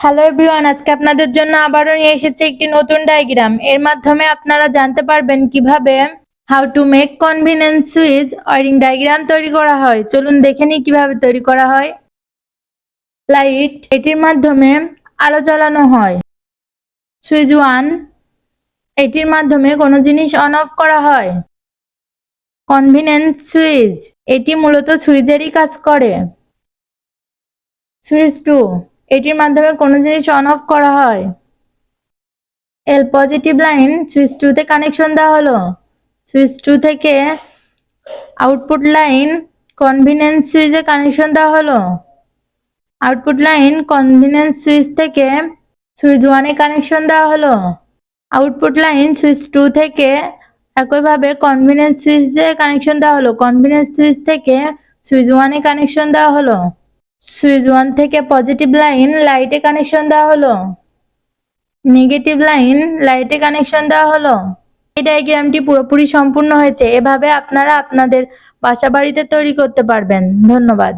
Hello everyone, আজকে আপনাদের জন্য আবারও নিয়ে এসেছে একটি নতুন ডায়াগ্রাম। এর মাধ্যমে আপনারা জানতে পারবেন কিভাবে how to make convenient switch wiring diagram তৈরি করা হয়। চলুন দেখে নিই কিভাবে তৈরি করা হয়। লাইট, এটির মাধ্যমে আলো জ্বালানো হয়। সুইচ 1, এটির মাধ্যমে কোনো জিনিস অন অফ করা হয়। কনভিনিয়েন্ট সুইচ, এটি মূলত সুইচেরই কাজ করে। সুইচ 2, এটির মাধ্যমে কোনো জিনিস অন অফ করা হয়। এল পজিটিভ লাইন সুইচ 2 তে কানেকশন দেওয়া হলো। সুইচ 2 থেকে আউটপুট লাইন কনভিনিয়েন্স সুইচে কানেকশন দেওয়া হলো। আউটপুট লাইন কনভিনিয়েন্স সুইচ থেকে সুইচ 1 এ কানেকশন দেওয়া হলো। আউটপুট লাইন সুইচ 2 থেকে একইভাবে কনভিনিয়েন্স সুইচে কানেকশন দেওয়া হলো। কনভিনিয়েন্স সুইচ থেকে সুইচ 1 এ কানেকশন দেওয়া হলো। সুইচ 1 থেকে পজিটিভ লাইন লাইটে কানেকশন দেওয়া হলো। নেগেটিভ লাইন লাইটে কানেকশন দেওয়া হলো। এই ডায়াগ্রামটি পুরোপুরি সম্পূর্ণ হয়েছে। এভাবে আপনারা আপনাদের বাসা বাড়িতে তৈরি করতে পারবেন। ধন্যবাদ।